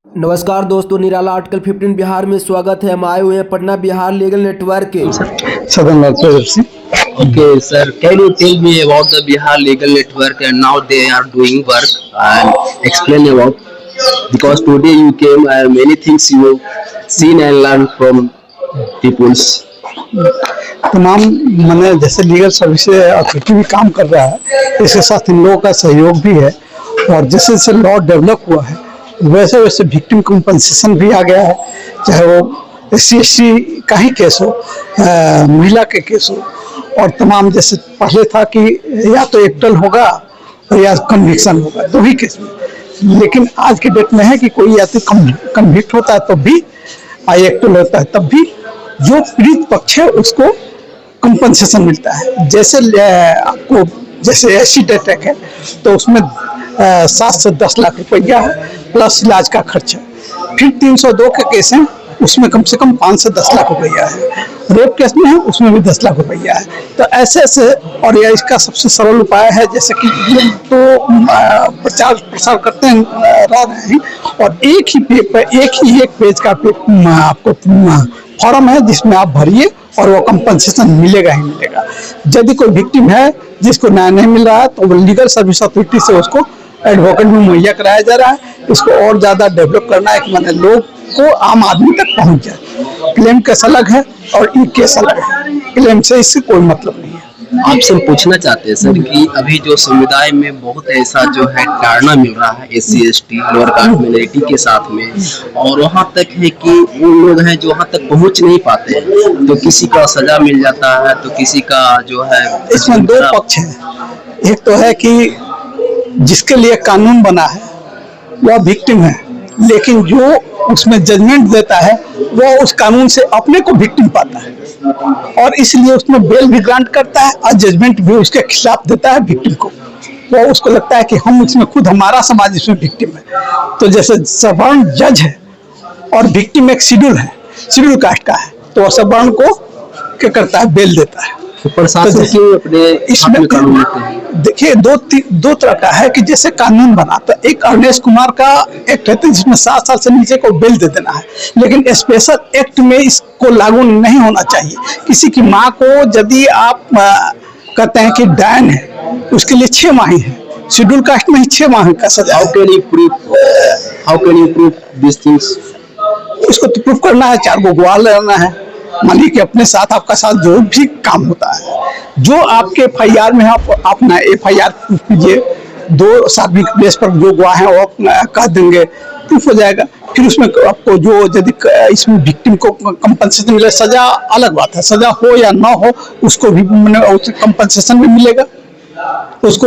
नमस्कार दोस्तों, निराला आर्टिकल 15 बिहार में स्वागत है। हम आए हुए हैं पटना बिहार लीगल नेटवर्क के Southern Welfare FC. Okay, sir, can you tell me about the Bihar Legal Network and now they are doing work and explain about because today you came and many things you seen and learned from peoples. तमाम मैंने जैसे legal service authority भी काम कर रहा है, इसके साथ इन लोगों का सहयोग भी है। और जैसे जैसे लॉ डेवलप हुआ है वैसे वैसे विक्टिम कंपनसेशन भी आ गया है, चाहे वो SC/ST का ही केस हो, महिला के केस हो। और तमाम जैसे पहले था कि या तो एक्टल होगा या कन्विक्शन होगा, दो ही केस में। लेकिन आज के डेट में है कि कोई या तो कन्विक्ट होता है तो भी, एक्टल होता है तब भी जो पीड़ित पक्ष है उसको कंपनसेशन मिलता है। जैसे आपको जैसे एसिड अटैक है तो उसमें 7 से 10 लाख रुपया है प्लस इलाज का खर्चा। फिर 302 के केस हैं, उसमें कम से कम 5 से 10 लाख रुपया है। रेप केस में है उसमें भी 10 लाख रुपया है। तो ऐसे ऐसे, और यह इसका सबसे सरल उपाय है। जैसे कि तो प्रचार प्रसार करते हैं रह रहे हैं, और एक ही पेज का आपको फॉर्म है जिसमें आप भरिए और वो कंपनसेशन मिलेगा ही मिलेगा। यदि कोई विक्टिम है जिसको न्याय नहीं मिल रहा है तो लीगल सर्विस अथॉरिटी से उसको एडवोकेट भी मुहैया कराया जा रहा है। इसको और ज़्यादा डेवलप करना है कि मैंने लोग को आम आदमी तक पहुंच जाए। क्लेम केस अलग है और ई केस अलग है, क्लेम से इससे कोई मतलब नहीं है। आपसे पूछना चाहते हैं सर कि अभी जो समुदाय में बहुत ऐसा जो है ताड़ना मिल रहा है SC/ST लोअर कास्ट माइनॉरिटी के साथ में, और वहाँ तक है कि वो लोग हैं जो वहाँ तक पहुँच नहीं पाते हैं, तो किसी का सजा मिल जाता है तो किसी का जो है। इसमें दो पक्ष हैं। एक तो है कि जिसके लिए कानून बना है वह विक्टिम है, लेकिन जो उसमें जजमेंट देता है वो उस कानून से अपने को विक्टिम पाता है और इसलिए उसमें बेल भी ग्रांट करता है और जजमेंट भी उसके खिलाफ देता है विक्टिम को। वो उसको लगता है कि हम इसमें खुद, हमारा समाज इसमें विक्टिम है। तो जैसे सवर्ण जज है और विक्टिम एक शेड्यूल कास्ट का है, तो वह सवर्ण को क्या करता है, बेल देता है। प्रशासन क्यों अपने इसमें कानून लेते हैं? देखिए दो तरह का है कि जैसे कानून बना तो एक अरनेश कुमार का एक्ट है जिसमें 7 साल से नीचे को बेल दे देना है, लेकिन स्पेशल एक्ट में इसको लागू नहीं होना चाहिए। किसी की माँ को यदि आप कहते हैं कि डायन है, उसके लिए 6 माह है, शेड्यूल कास्ट में ही 6 माह का सजा। How can you prove this things? इसको तो प्रूफ करना है, 4 गो गवाह लेना है, मानिए कि अपने साथ आपका साथ जो भी काम होता है, जो आपके FIR में आप अपना FIR प्रूफ कीजिए। 2 सार्वजनिक बेस पर जो गवाह हैं वो कह देंगे, प्रूफ हो जाएगा। फिर उसमें आपको जो यदि इसमें विक्टिम को कंपनसेशन मिले, सजा अलग बात है, सजा हो या ना हो उसको भी कंपनसेशन भी मिलेगा। उसको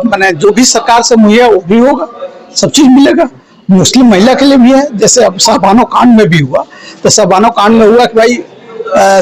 मैंने जो भी सरकार से मुहैया वो भी होगा, सब चीज मिलेगा। मुस्लिम महिला के लिए भी है, जैसे अब शाहबानो कांड में भी हुआ। तो शाहबानो कांड में हुआ कि भाई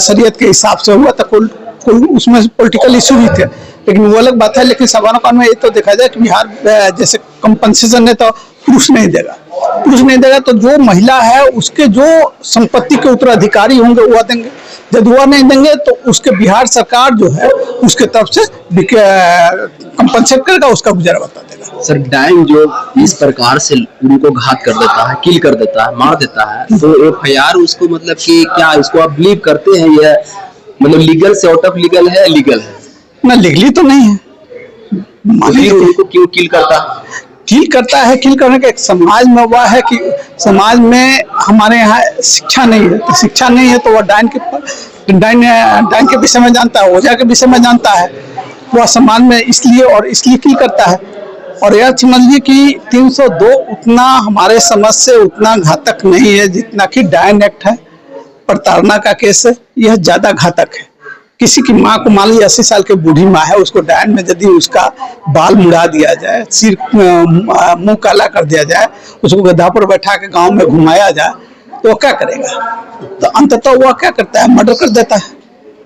शरीयत के हिसाब से हुआ, तो कोई उसमें पॉलिटिकल इशू भी थे, लेकिन वो अलग बात है। लेकिन शाहबानो कांड में ये तो देखा जाए कि बिहार जैसे कंपनसेशन है तो पुरुष नहीं देगा, तो जो महिला है उसके जो संपत्ति के उत्तराधिकारी होंगे वो देंगे। यदि वो नहीं देंगे तो उसके बिहार सरकार जो है उसके तरफ से कंपनसेट करेगा, उसका गुजारा बता देगा। सर, डायन जो इस प्रकार से उनको घात कर देता है, किल कर देता है, मार देता है, तो FIR उसको मतलब कि क्या इसको आप बिलीव करते हैं, यह मतलब लीगल से आउट ऑफ लीगल है, लीगल है ना? लीगली तो नहीं है। उनको क्यों किल करता है? किल करने का एक समाज में वह है कि समाज में हमारे यहाँ शिक्षा नहीं है, तो शिक्षा नहीं है तो वह डायन के विषय में जानता है, ओझा के विषय में जानता है, वह समाज में इसलिए किल करता है। और यह समझिए कि 302 उतना हमारे समझ से उतना घातक नहीं है जितना कि डायन एक्ट है, प्रताड़ना का केस है, यह ज्यादा घातक है। किसी की माँ को मान लीजिए 80 साल की बूढ़ी माँ है, उसको डायन में यदि उसका बाल मुड़ा दिया जाए, सिर मुंह काला कर दिया जाए, उसको गधा पर बैठा के गांव में घुमाया जाए, तो वो क्या करेगा? तो अंततः वह क्या करता है, मर्डर कर देता है।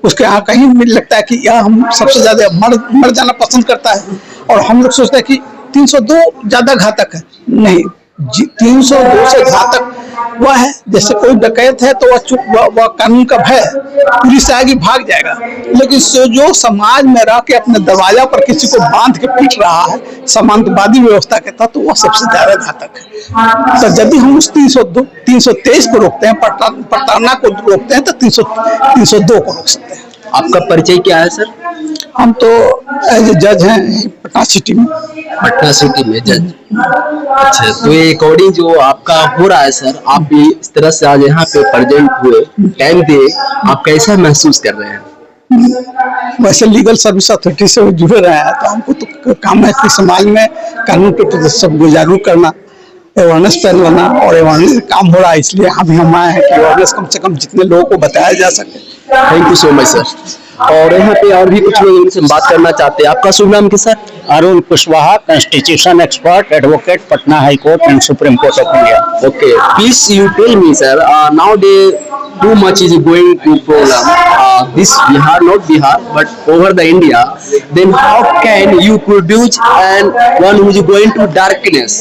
उसके यहाँ कहीं लगता है कि यह हम सबसे ज्यादा मर जाना पसंद करता है, और हम लोग सोचते हैं कि 302 ज्यादा घातक है। नहीं, 302 से घातक वह है जैसे कोई डकैत है तो वह चुप, वह कानून का भय, पुलिस आगे भाग जाएगा। लेकिन जो समाज में रह के अपने दरवाजा पर किसी को बांध के पीट रहा है सामंतवादी व्यवस्था के तहत, तो वह सबसे ज्यादा घातक है। तो यदि हम उस 323 को रोकते हैं, प्रताड़ना को रोकते हैं, तो 302 को रोक सकते हैं। आपका परिचय क्या है सर? हम तो एज ए जज हैं पटना सिटी में। पटना सिटी में जज। अच्छा, तो ये रिकॉर्डिंग जो आपका हो रहा है सर, आप भी इस तरह से आज यहाँ पे प्रेजेंट हुए, टाइम दिए, आप कैसा महसूस कर रहे हैं? वैसे लीगल सर्विस अथॉरिटी से जुड़े रहे हैं, तो हमको तो काम है कि समाज में कानून के प्रति सबको जागरूक करना, अवेयरनेस फैलाना, और अवेयरनेस काम हो रहा है, इसलिए हम आए हैं कि अवेयरनेस कम से कम जितने लोगों को बताया जा सके। Thank you so much sir. और यहाँ पे और भी कुछ लोग इनसे बात करना चाहते हैं। आपका शुभ नाम क्या sir? Arun Kushwaha, constitution expert, advocate, Patna high court and supreme court of India. Okay, please you tell me sir, nowadays too much is going to problem, this Bihar, not Bihar, but over the India, then how can you produce and one who is going to darkness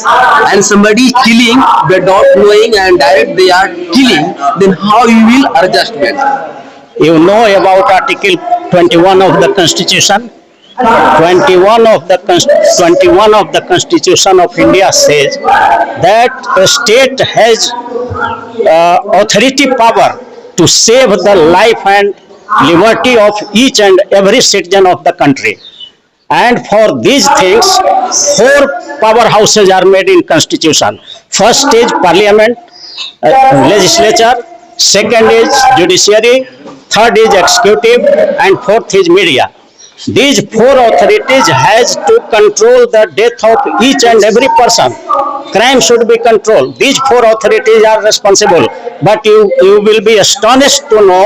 and somebody is killing without knowing and direct they are killing, then how you will adjustment? You know about Article 21 of the Constitution. 21 of the Constitution of India says that a state has authority power to save the life and liberty of each and every citizen of the country. And for these things, 4 powerhouses are made in Constitution. First is Parliament, legislature. Second is judiciary. Third is executive, and fourth is media. These 4 authorities has to control the death of each and every person. Crime should be controlled. These 4 authorities are responsible. But you will be astonished to know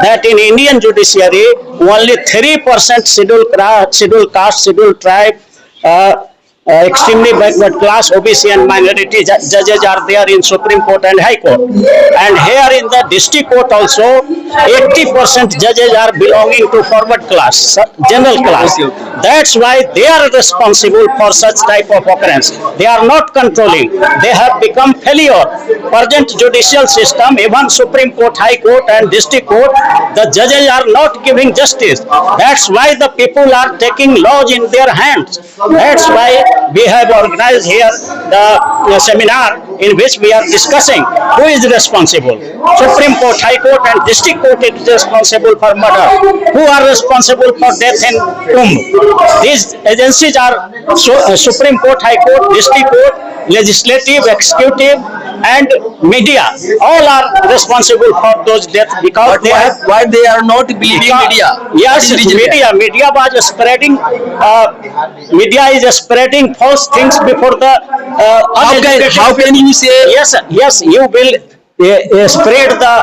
that in Indian judiciary, only 3% scheduled caste, scheduled tribe, extremely backward class, OBC and minority judges are there in Supreme Court and High Court. And here in the district court also, 80% judges are belonging to forward class, general class. That's why they are responsible for such type of occurrence. They are not controlling. They have become failure. Present judicial system, even Supreme Court, High Court and district court, the judges are not giving justice. That's why the people are taking laws in their hands. That's why we have organized here the seminar in which we are discussing who is responsible. Supreme Court, High Court and District Court is responsible for murder. Who are responsible for death in Kumbh? These agencies are Supreme Court, High Court, District Court, Legislative, Executive and Media. All are responsible for those deaths because Why they are not believing media? Yes, media was spreading. Media is spreading false things before the uneducated. How can you say? Yes, you will spread the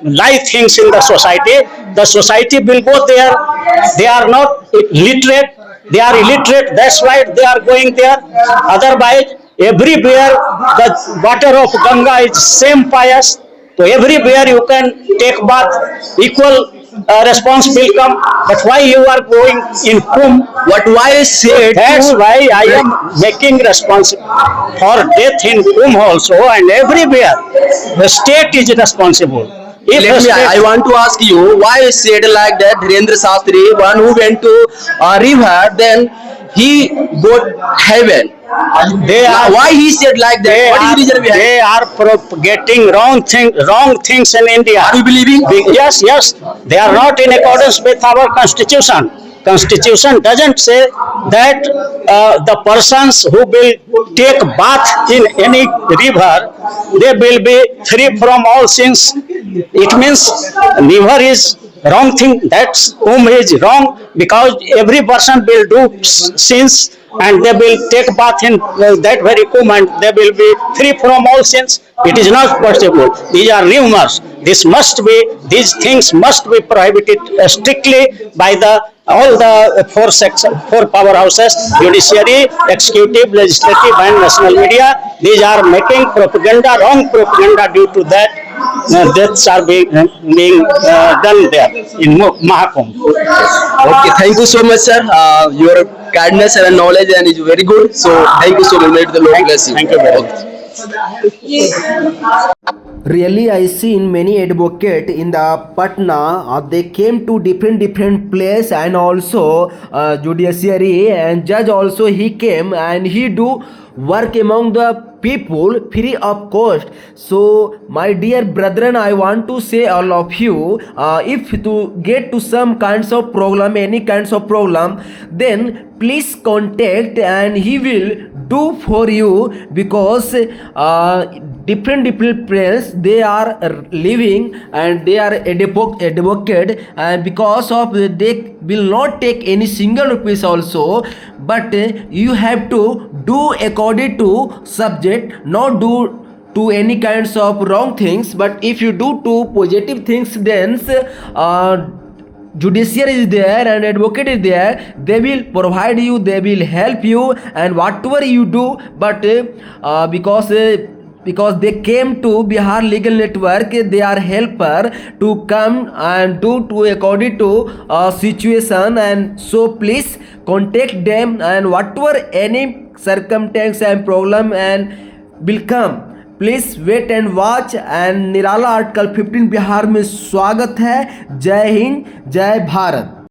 lie things in the society. The society will go there. They are not literate. They are illiterate. That's why they are going there. Otherwise, everywhere the water of Ganga is same pious. So everywhere you can take bath, equal response will come. But why you are going in Kumbh? What why I said? That's why I am making responsible for death in Kumbh also, and everywhere the state is responsible. I want to ask you why I said like that. Dhirendra Shastri, one who went to river, then he got heaven. Why he said like that? What is the reason behind? They are propagating wrong things in India. Are you believing? Yes. They are not in accordance with our constitution. Constitution doesn't say that the persons who will take bath in any river, they will be free from all sins. It means river is wrong thing. That's Kumbh is wrong because every person will do sins and they will take bath in that very Kumbh and they will be free from all sins. It is not possible. These are rumors. These things must be prohibited strictly by all the 4 powerhouses: judiciary, executive, legislative and national media. These are making propaganda, wrong propaganda. Due to that, deaths are being done there in Mahakumbh. Okay, thank you so much, sir. Your kindness and knowledge and is very good. So thank you so much. May the Lord bless you. Thank you very much. Really, I seen many advocate in the Patna. They came to different place, and also judiciary and judge also he came and he do work among the people free of cost. So my dear brethren, I want to say all of you, if to get to some kinds of problem, any kinds of problem, then please contact and he will do for you, because different friends they are living and they are advocate, and because of they will not take any single rupees also, but you have to do according to subject, not do to any kinds of wrong things. But if you do two positive things, then judiciary is there and advocate is there, they will provide you, they will help you and whatever you do. But because they came to Bihar Legal Network, they are helper to come and do to according to situation, and so please contact them, and whatever any circumstance and problem and will come, please wait and watch. And Nirala article 15 Bihar में स्वागत है। जय हिंद, जय भारत।